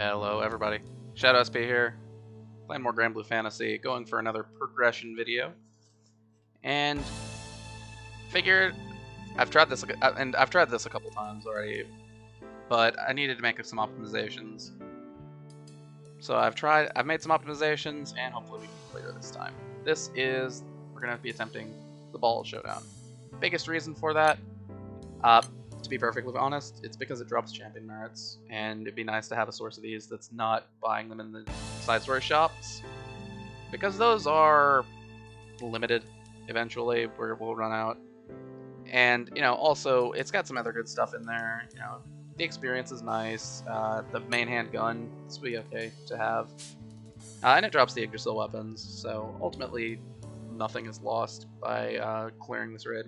Hello everybody, Shadow SP here, playing more Granblue Fantasy, going for another progression video, and figured I've tried this a couple times already, but I needed to make some optimizations. So I've made some optimizations, and hopefully we can clear this time. We're gonna be attempting the Baal showdown. Biggest reason for that, to be perfectly honest, it's because it drops champion merits, and it'd be nice to have a source of these that's not buying them in the side story shops, because those are limited eventually, where we'll run out. And also it's got some other good stuff in there. The experience is nice. The main handgun is be okay to have, and it drops the Yggdrasil weapons. So ultimately, nothing is lost by clearing this raid.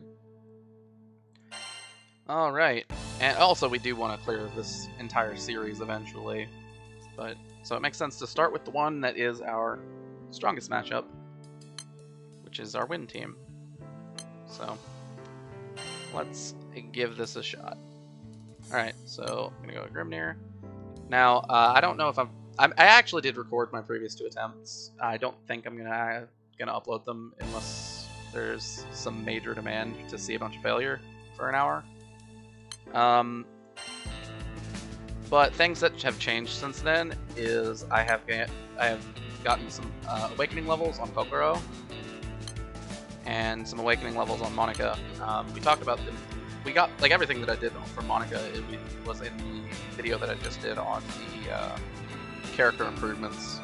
Alright, and also we do want to clear this entire series eventually, so it makes sense to start with the one that is our strongest matchup, which is our win team. So let's give this a shot. Alright, so I'm gonna go Grimnir. Now, I don't know if I actually did record my previous 2 attempts. I don't think I'm gonna upload them unless there's some major demand to see a bunch of failure for an hour. But things that have changed since then is I have gotten some awakening levels on Kokoro and some awakening levels on Monica. We talked about them. We got everything that I did for Monica. It was in the video that I just did on the character improvements.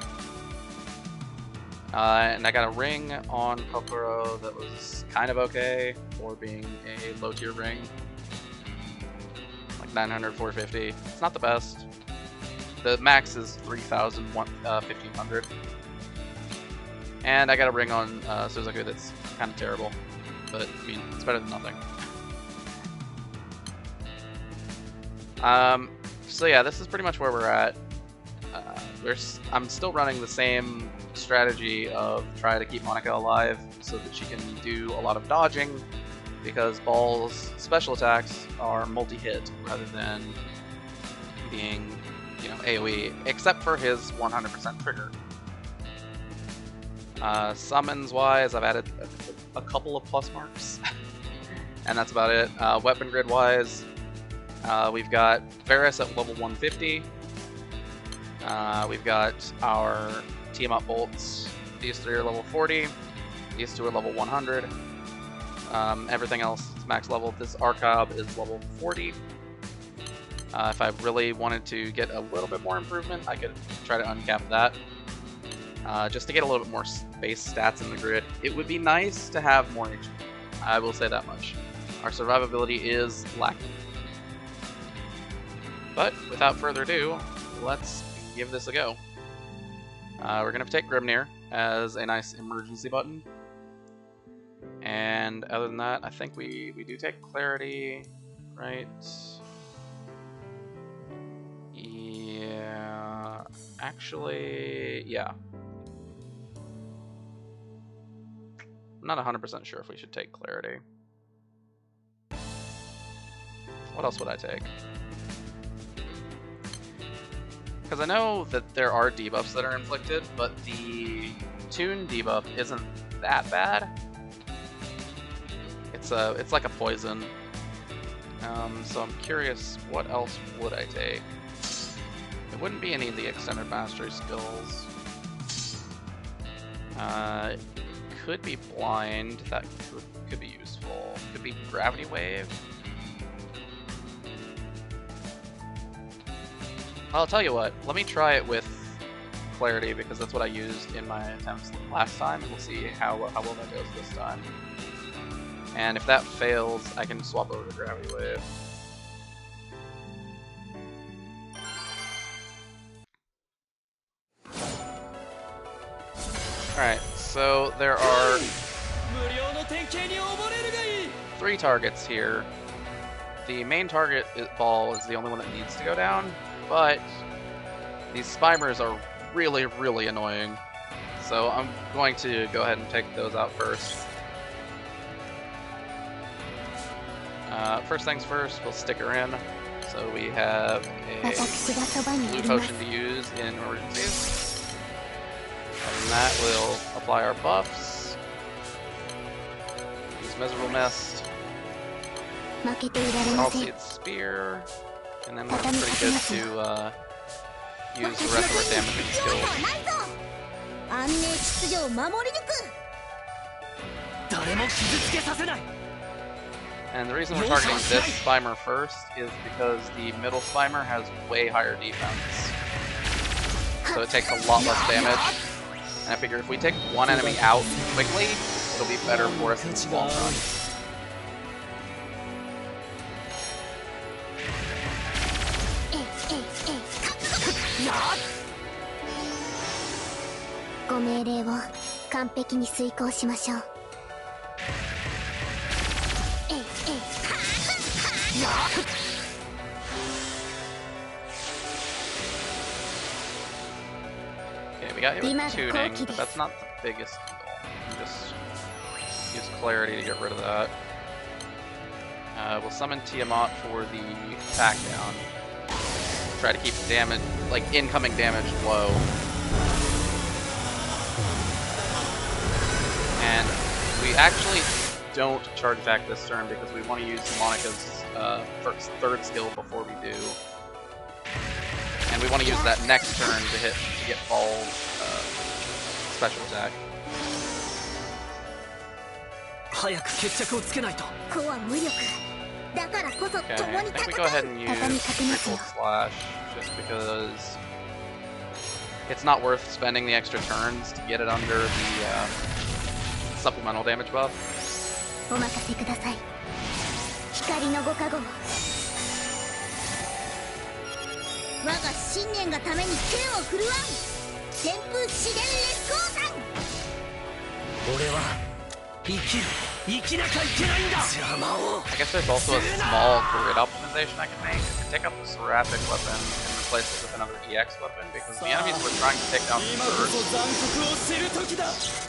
And I got a ring on Kokoro that was kind of okay for being a low tier ring. 900, 450. It's not the best. The max is 3,000, 1,500. And I got a ring on Suzaku that's kind of terrible, but I mean it's better than nothing. So yeah, this is pretty much where we're at. I'm still running the same strategy of try to keep Monica alive so that she can do a lot of dodging, because Baal's special attacks are multi-hit rather than being, AoE, except for his 100% trigger. Summons-wise, I've added a couple of plus marks, and that's about it. Weapon grid-wise, we've got Varus at level 150. We've got our team-up bolts. These 3 are level 40. These 2 are level 100. Everything else is max level. This Archive is level 40. If I really wanted to get a little bit more improvement, I could try to uncap that. Just to get a little bit more base stats in the grid. It would be nice to have more HP. I will say that much. Our survivability is lacking. But without further ado, let's give this a go. We're going to take Grimnir as a nice emergency button. And other than that, I think we do take Clarity, right? Yeah, actually, yeah. I'm not 100% sure if we should take Clarity. What else would I take? Because I know that there are debuffs that are inflicted, but the Tune debuff isn't that bad. It's like a poison. So I'm curious, what else would I take? It wouldn't be any of the extended mastery skills. Could be blind. That could be useful. Could be gravity wave. I'll tell you what. Let me try it with clarity, because that's what I used in my attempts last time, and we'll see how well that goes this time. And if that fails, I can swap over to Gravity Wave. Alright, so there are 3 targets here. The main target, Baal, is the only one that needs to go down, but these Spimers are really, really annoying. So I'm going to go ahead and take those out first. First things first, we'll stick her in. So So we have a blue potion to use in emergencies. And that will apply our buffs. Use Miserable Mist. Salseed Spear. And then we're pretty good to use the rest of our damaging skills. And the reason we're targeting this Spimer first is because the middle Spimer has way higher defense. So it takes a lot less damage. And I figure if we take one enemy out quickly, it'll be better for us in the long run. Okay, we got hit with tuning, but that's not the biggest deal. You just use clarity to get rid of that. We'll summon Tiamat for the attack down. Try to keep damage, like incoming damage, low. And we actually don't charge attack this turn because we want to use Monica's third skill before we do. And we want to use that next turn to get Baal's special attack. Okay, I think we go ahead and use Threefold Slash just because it's not worth spending the extra turns to get it under the supplemental damage buff. I guess there's also a small grid optimization I can make. I can take out the Seraphic weapon and replace it with another EX weapon because the enemies we're trying to take down first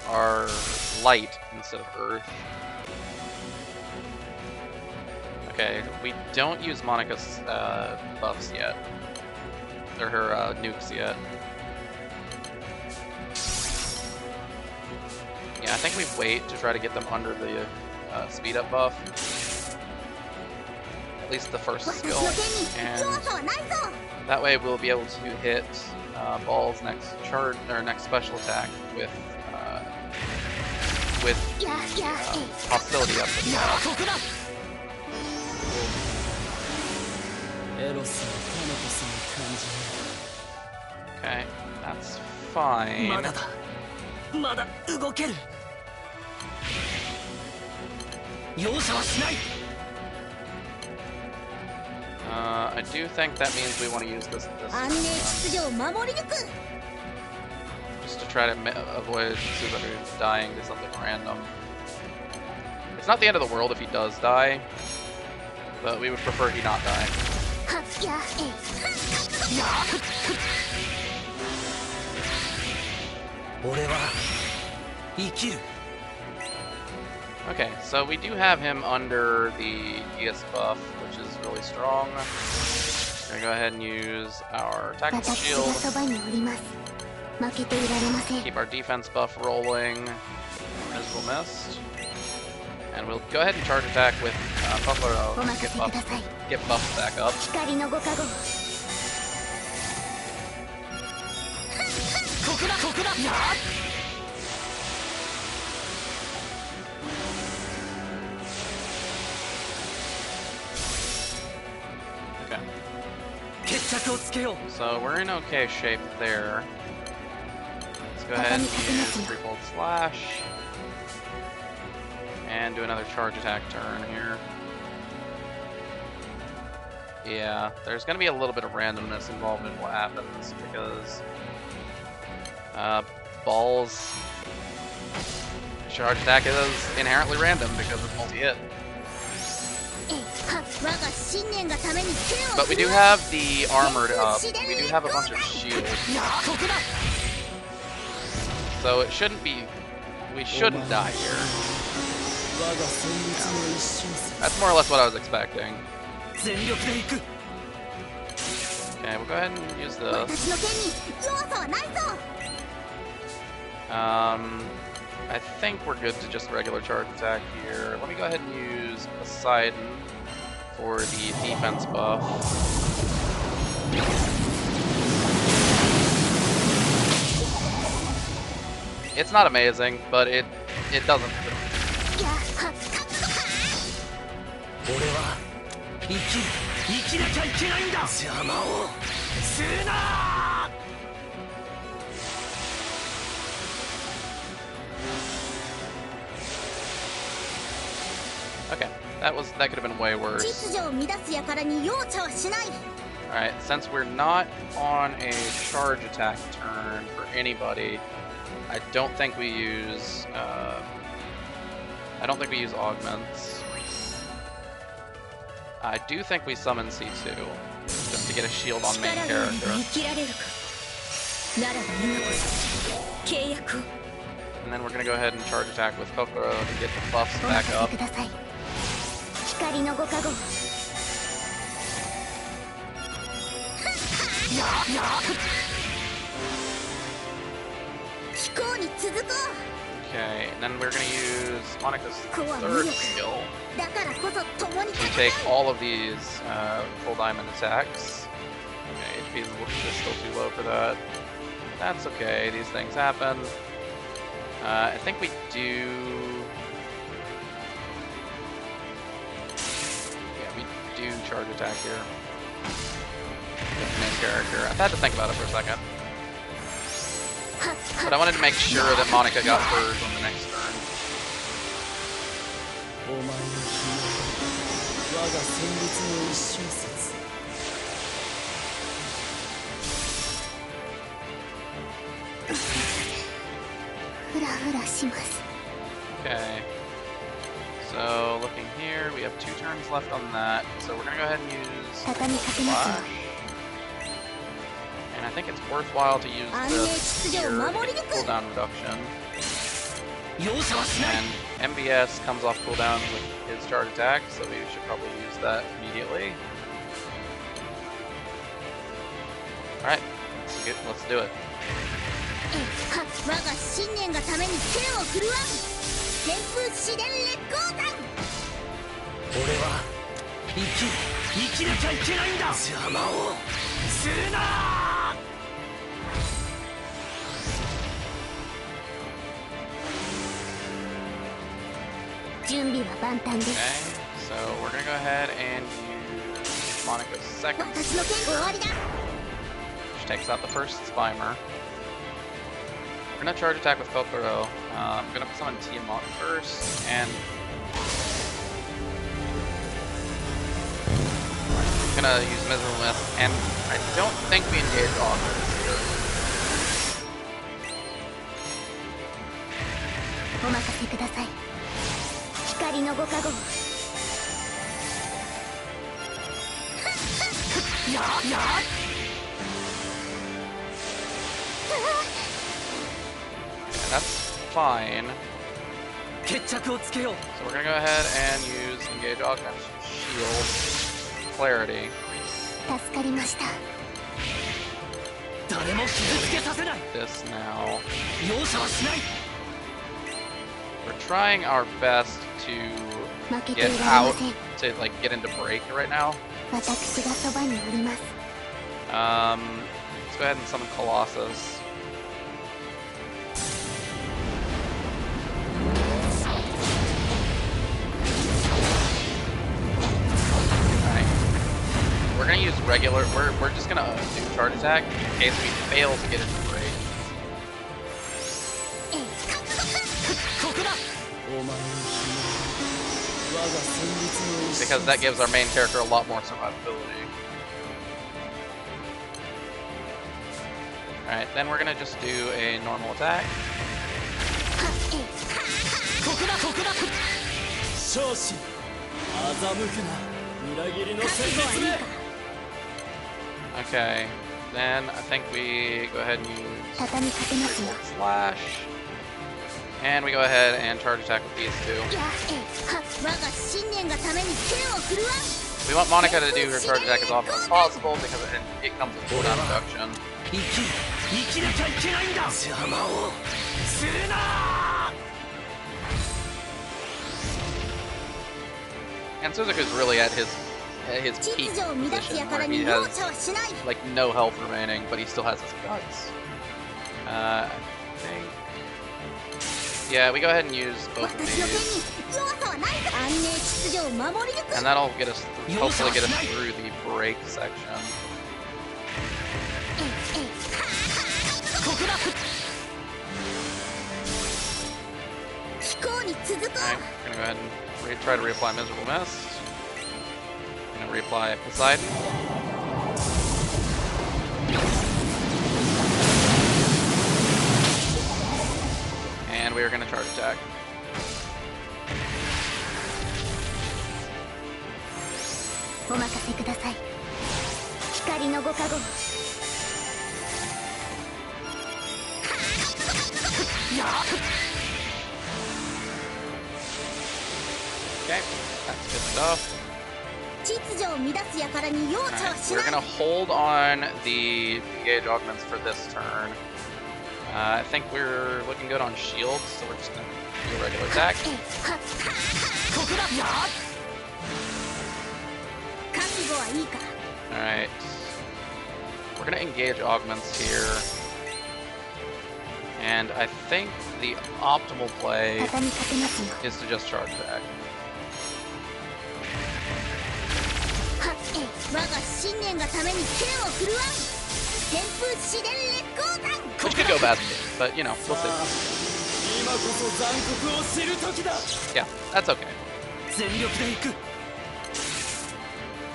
are light instead of earth. Okay, we don't use Monica's buffs yet. Or her nukes yet. Yeah, I think we wait to try to get them under the speed up buff. At least the first skill. And that way we'll be able to hit Baal's next charge or next special attack with hostility up to the Okay, that's fine. I do think that means we want to use this just to try to avoid Subaru dying to something random. It's not the end of the world if he does die, but we would prefer he not die. Okay, so we do have him under the ES buff, which is really strong. We're gonna go ahead and use our tactical shield. Keep our defense buff rolling. Miserable Mist. And we'll go ahead and charge attack with Kokoro to get buffed back up. Okay. So we're in okay shape there. Let's go ahead and use Threefold Slash. And do another charge attack turn here. Yeah, there's going to be a little bit of randomness involved in what happens because Baal's charge attack is inherently random because it's multi-hit. But we do have the armored up. We do have a bunch of shields. So it shouldn't be... We shouldn't die here. Yeah. That's more or less what I was expecting. Okay, we'll go ahead and use this. I think we're good to just regular charge attack here. Let me go ahead and use Poseidon for the defense buff. It's not amazing, but it doesn't. Okay, that could have been way worse. Alright, since we're not on a charge attack turn for anybody, I don't think we use augments. I do think we summon C2 just to get a shield on main character. And then we're gonna go ahead and charge attack with Kokoro to get the buffs back up. Okay, and then we're gonna use Monika's third skill to take all of these full diamond attacks. Okay, HP is still too low for that. That's okay, these things happen. I think we do... Yeah, we do charge attack here. With the main character. I've had to think about it for a second. But I wanted to make sure that Monika got hers on the next turn. Okay. So, looking here, we have 2 turns left on that. So we're going to go ahead and use Flash. And I think it's worthwhile to use this here to get cooldown reduction. And MBS comes off cooldown with his charge attack, so we should probably use that immediately. Alright, let's do it. Okay, so we're gonna go ahead and use Monika's second skill, which takes out the first Spimer. We're gonna charge attack with Kokoro. I'm gonna summon Tiamat first, and I'm gonna use Miserable Myth, and I don't think we engage Authors here. That's fine. So we're gonna go ahead and use Engage Augment Shield Clarity. This now. We're trying our best to get out, to like get into break right now. Let's go ahead and summon Colossus. We're gonna use regular. We're just gonna do charge attack in case we fail to get into break. Because that gives our main character a lot more survivability. Alright, then we're gonna just do a normal attack. Okay, then I think we go ahead and use Flash. And we go ahead and charge attack with these two. We want Monica to do her charge attack as often as possible because it comes with cooldown reduction. And Suzuku's really at his peak position where he has like no health remaining, but he still has his guts. I think. Yeah, we go ahead and use both of these. And that'll get us, hopefully get us through the break section. Alright, we're gonna go ahead and try to reapply Miserable Mist. I'm gonna reapply Poseidon. And we are gonna charge attack. Okay, that's good stuff. Right, we're gonna hold on the engage augments for this turn. I think we're looking good on shields, so we're just gonna do a regular attack. Alright. We're gonna engage augments here. And I think the optimal play is to just charge attack. Which could go badly, but you know, we'll see. Yeah, that's okay.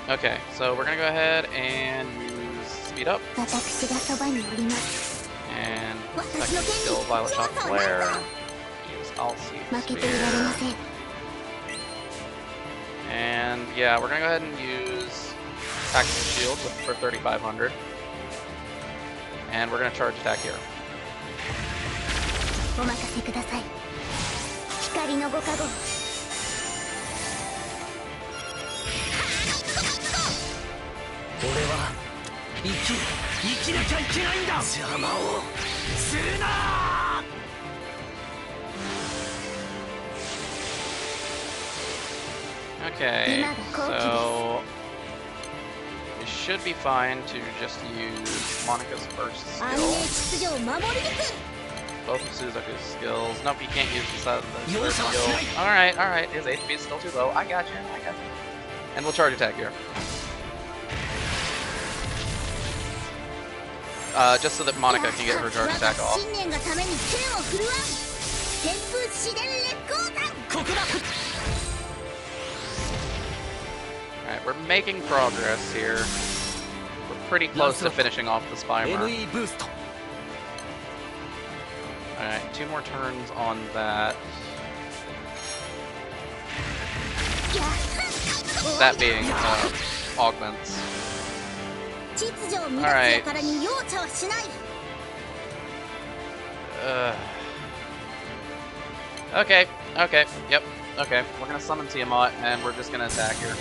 Okay, so we're gonna go ahead and use speed up. And second skill, Violet Shock Flare. Use Alcide Spear. And yeah, we're gonna go ahead and use Tactical Shield for 3,500. And we're gonna charge attack here. Okay, so we should be fine to just use Monica's first skill. Both of Suzuku's skills. Nope, you can't use the third skill. Alright, his HP is still too low. I got you. And we'll charge attack here. Just so that Monica can get her charge attack off. Alright, we're making progress here. We're pretty close to finishing off the Spymer. Alright, 2 more turns on that. That being augments. Alright. Okay, yep, okay. We're gonna summon Tiamat and we're just gonna attack here.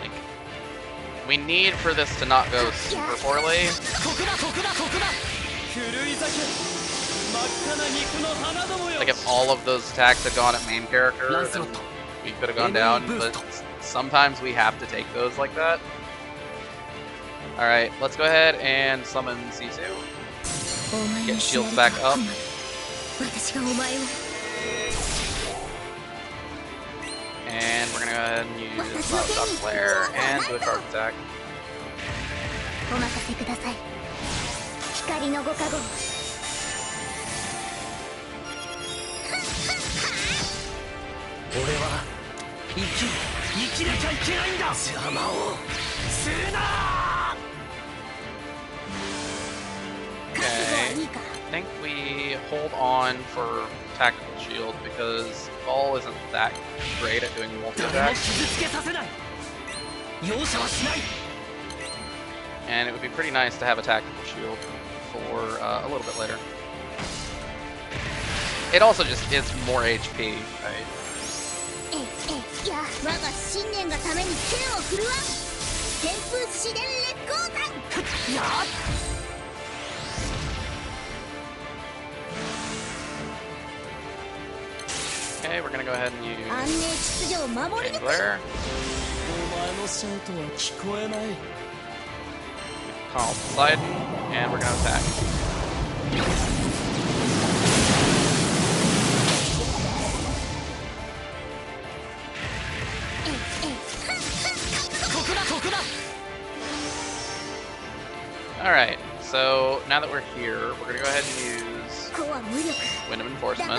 Like, we need for this to not go super poorly. Like if all of those attacks had gone at main character, then we could have gone down, but sometimes we have to take those like that. Alright, let's go ahead and summon Sisu. Get shields back up. And we're gonna go ahead and use Violet Shock Flare and do a charge attack. Okay, I think we hold on for Tactical Shield because Baal isn't that great at doing multi-attacks. And it would be pretty nice to have a tactical shield for a little bit later. It also just is more HP, right? Okay, we're gonna go ahead and use Glare. Call Poseidon, and we're gonna attack. Alright, so now that we're here, we're gonna go ahead and use Wind of Enforcement.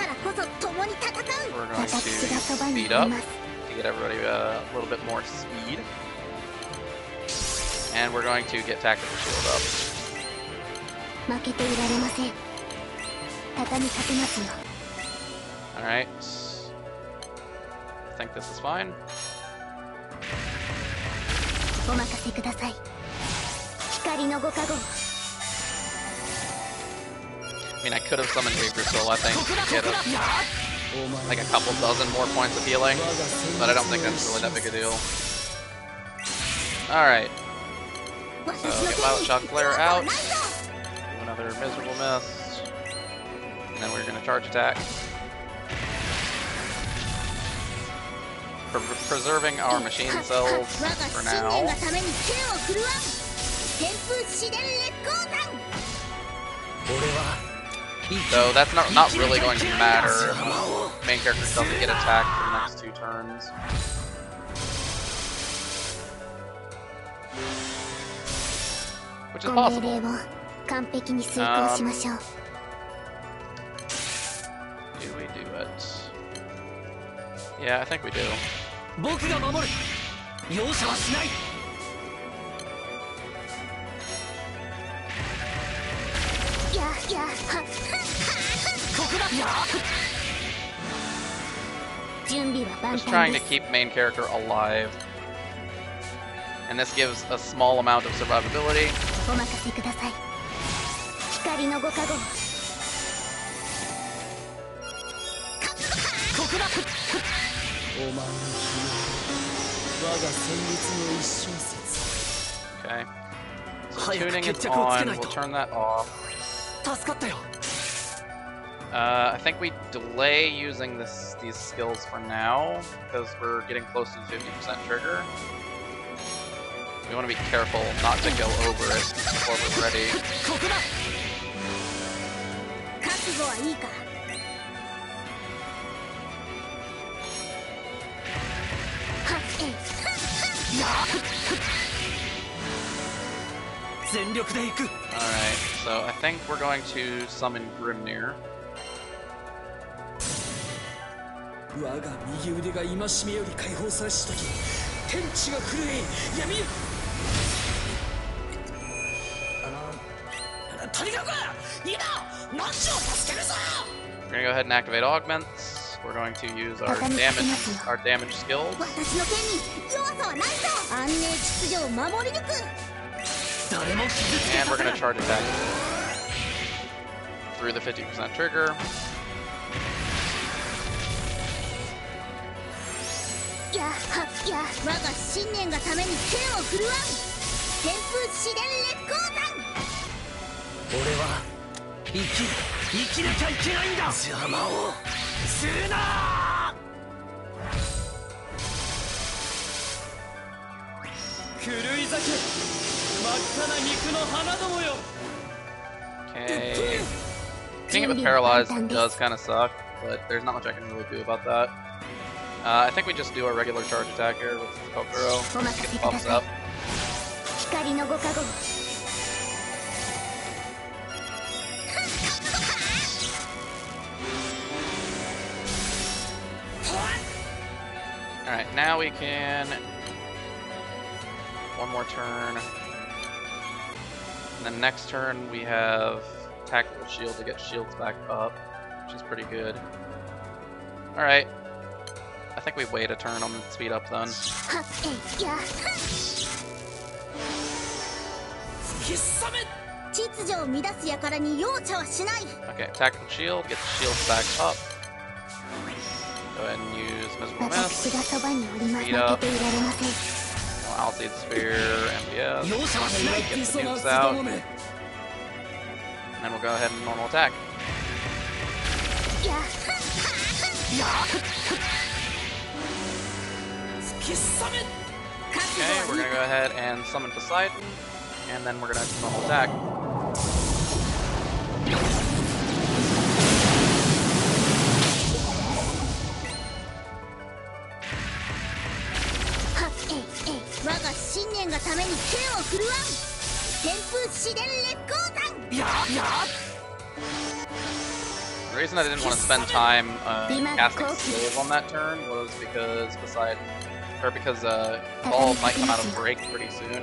We're going to speed up to get everybody a little bit more speed. And we're going to get Tactical Shield up. Alright. I think this is fine. I mean, I could have summoned Yggdrasil, I think, to get like a couple dozen more points of healing, but I don't think that's really that big a deal. Alright. So, get Violet Shock Flare out, do another Miserable Mist, and then we're going to charge attack. Preserving our machine cells for now. So that's not really going to matter if the main character doesn't get attacked for the next 2 turns. Which is possible. Do we do it? Yeah, I think we do. Just trying to keep main character alive. And this gives a small amount of survivability. Okay. So tuning is on. We'll turn that off. I think we delay using these skills for now because we're getting close to the 50% trigger. We want to be careful not to go over it before we're ready. Alright, so I think we're going to summon Grimnir. We're gonna go ahead and activate augments. We're going to use our damage skills. And we're gonna charge attack through the 50% trigger. Okay. Getting it with Paralyzed does kind of suck, but there's not much I can really do about that. I think we just do our regular charge attack here with Kokoro. Get the buffs up. Alright, now we can... One more turn. And then next turn we have Tactical Shield to get shields back up, which is pretty good. Alright. I think we wait a turn on the speed up then. Okay, tactical shield, get the shields back up. Go ahead and use Miserable Mist. Speed up. Alcide Spear, MPS. Get the nukes out. And then we'll go ahead and normal attack. Okay, we're gonna go ahead and summon Poseidon, and then we're gonna normal attack. The reason I didn't want to spend time casting skills on that turn was because Poseidon, or because Baal might come out of break pretty soon,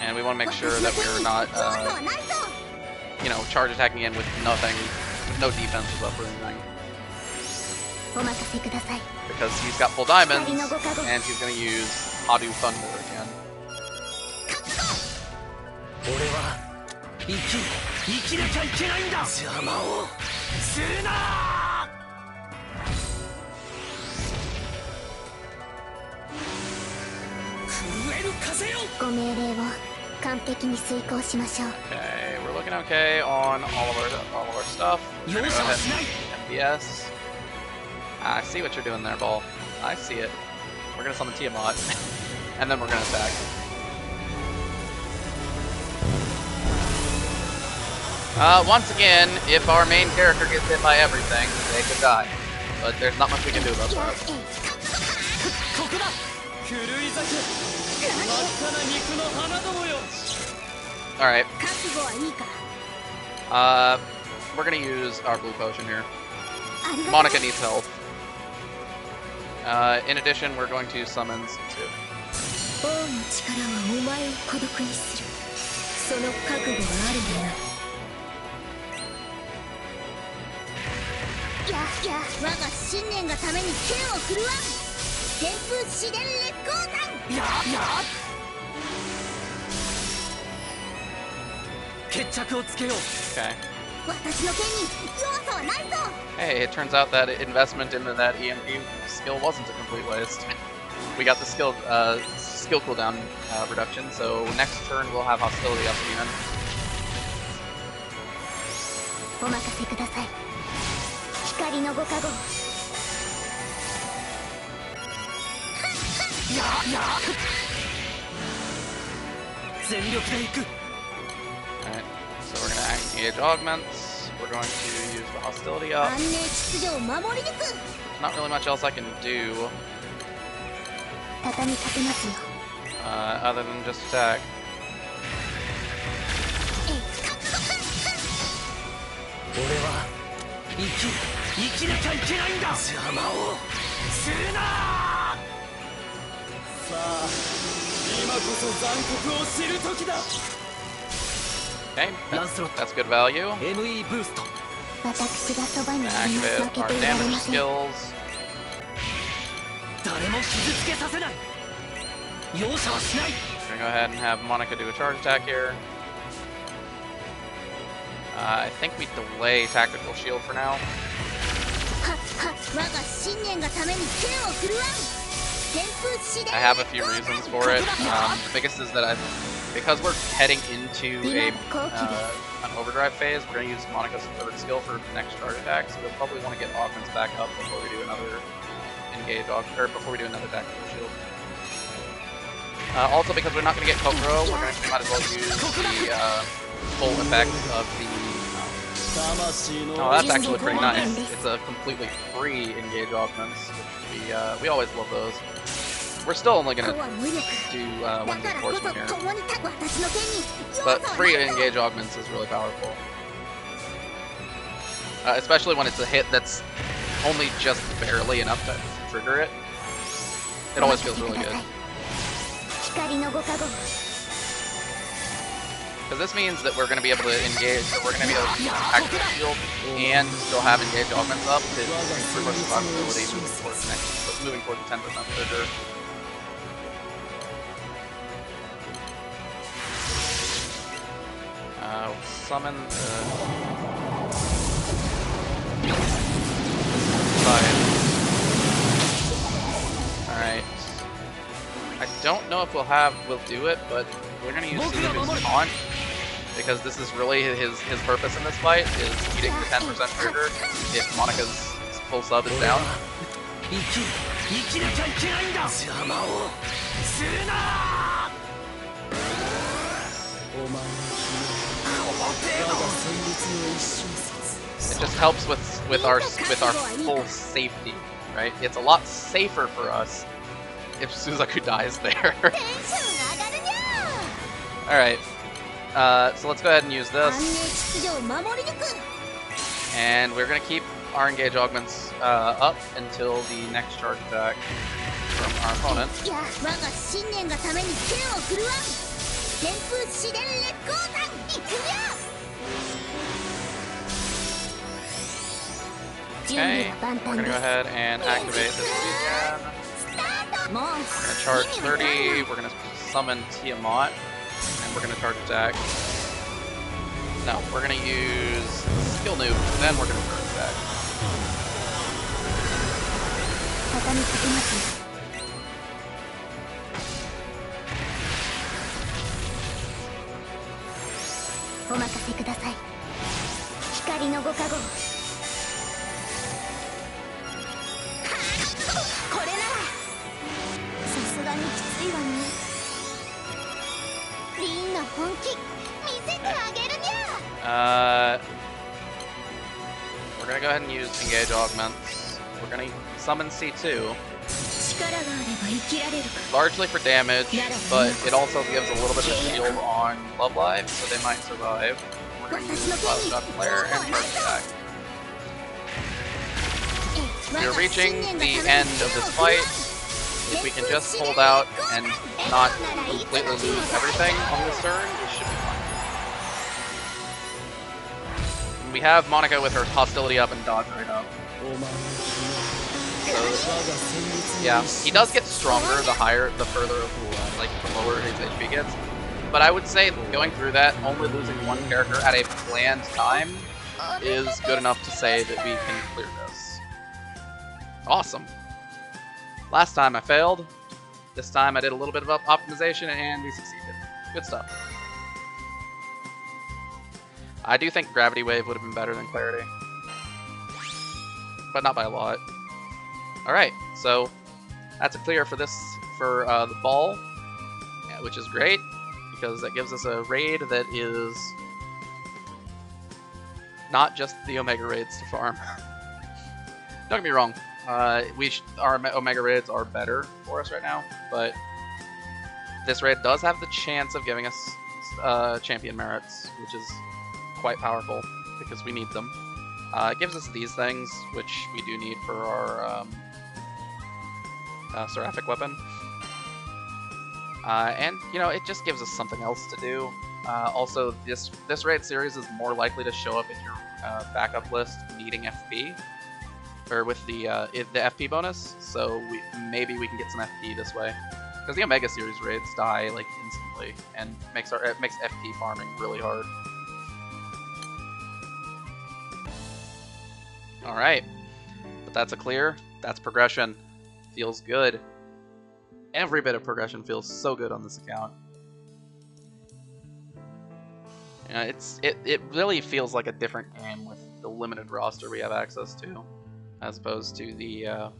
and we want to make sure that we're not, you know, charge attacking in with nothing, with no defenses up or anything. Because he's got full diamonds, and he's going to use Hadu Thunder again. Okay, we're looking okay on all of our stuff. We're gonna go ahead and MPS. I see what you're doing there, Baal. I see it. We're gonna summon Tiamat, and then we're gonna attack. Once again, if our main character gets hit by everything, they could die. But there's not much we can do about that. Alright. We're gonna use our blue potion here. Monica needs help. In addition, we're going to summon Zetsu. Okay. Hey, it turns out that investment into that EMP skill wasn't a complete waste. We got the skill cooldown reduction, so next turn we'll have hostility up again. Alright, so we're gonna engage augments. We're going to use the hostility up. Not really much else I can do. Other than just attack. Okay, that's good value. Activate our damage skills. We're gonna go ahead and have Monica do a charge attack here. I think we delay tactical shield for now. I have a few reasons for it. The biggest is that because we're heading into an overdrive phase, we're going to use Monica's third skill for the next charge attack, so we'll probably want to get augments back up before we do another engage or before we do another tactical shield. Also, because we're not going to get Kokoro, we might as well use the full effect of the. Oh, that's actually pretty nice. It's a completely free engage augments, which we always love those. We're still only gonna do one reinforcement here, but free engage augments is really powerful, especially when it's a hit that's only just barely enough to trigger it. It always feels really good. Because this means that we're going to be able to engage, that we're going to be able to activate shield and still have engage augments up to improve our survivability moving towards the 10% trigger. Summon the fight. Alright. I don't know if we'll do it, but we're gonna use Suzuku's taunt, because this is really his purpose in this fight, is eating the 10% trigger if Monika's full sub is down. It just helps with our full safety, right? It's a lot safer for us if Suzaku dies there. Alright, so let's go ahead and use this. And we're going to keep our engage augments up until the next charge attack from our opponent. Okay, we're going to go ahead and activate this regen. We're going to charge 30, we're going to summon Tiamat, and we're going to charge attack. No, we're going to use skill nuke, then we're going to charge attack. We're gonna go ahead and use engage augments. We're gonna summon C2. Largely for damage, but it also gives a little bit of a shield on Love Live, so they might survive. We're gonna use Shot Flare and charge attack. We're reaching the end of this fight. If we can just hold out and not completely lose everything on this turn, we should be fine. We have Monika with her hostility up and dodge right up. So, yeah, he does get stronger the further, like, the lower his HP gets. But I would say going through that, only losing one character at a planned time is good enough to say that we can clear this. Awesome. Last time I failed. This time I did a little bit of optimization and we succeeded. Good stuff. I do think Gravity Wave would have been better than Clarity. But not by a lot. Alright, so that's a clear for this, for the Baal, which is great, because that gives us a raid that is not just the Omega raids to farm. Don't get me wrong, our Omega raids are better for us right now, but this raid does have the chance of giving us champion merits, which is quite powerful because we need them. It gives us these things, which we do need for our Seraphic weapon. And, you know, it just gives us something else to do. Also, this raid series is more likely to show up in your backup list needing FP, or with the FP bonus, so maybe we can get some FP this way. Because the Omega series raids die, like, instantly, and it makes FP farming really hard. Alright, but that's a clear, that's progression. Feels good. Every bit of progression feels so good on this account. It really feels like a different game with the limited roster we have access to, as opposed to the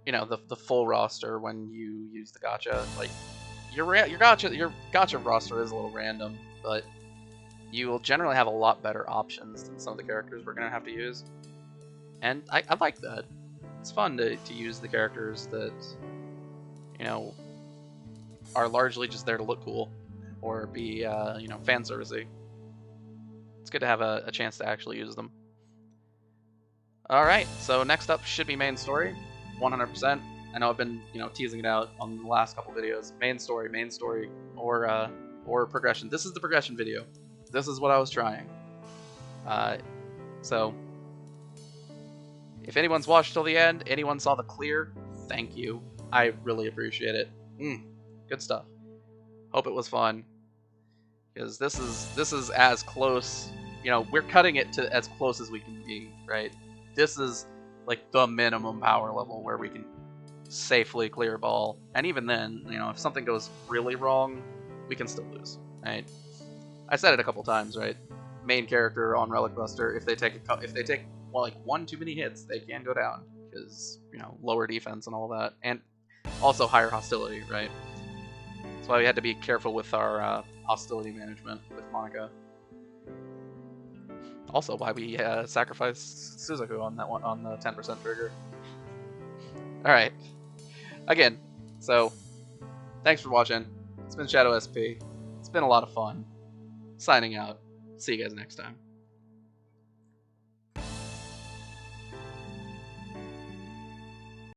you know, the full roster when you use the gacha. Like your gacha roster is a little random, but you will generally have a lot better options than some of the characters we're gonna have to use. And I like that. It's fun to use the characters that, you know, are largely just there to look cool or be, you know, fan servicey. It's good to have a chance to actually use them. Alright, so next up should be main story, 100%. I know I've been, you know, teasing it out on the last couple videos. Main story, or progression. This is the progression video. This is what I was trying. So, if anyone's watched till the end, anyone saw the clear, thank you. I really appreciate it. Good stuff. Hope it was fun. because this is as close. You know, we're cutting it to as close as we can be, right? This is like the minimum power level where we can safely clear Baal, and even then, you know, if something goes really wrong, we can still lose, right? I said it a couple times, right? Main character on Relic Buster, if they take well, like one too many hits, they can go down because, you know, lower defense and all that, and also higher hostility, right? That's why we had to be careful with our hostility management with Monica. Also, why we sacrificed Suzaku on that one, on the 10% trigger. All right. Again, so thanks for watching. It's been Shadow SP. It's been a lot of fun. Signing out. See you guys next time.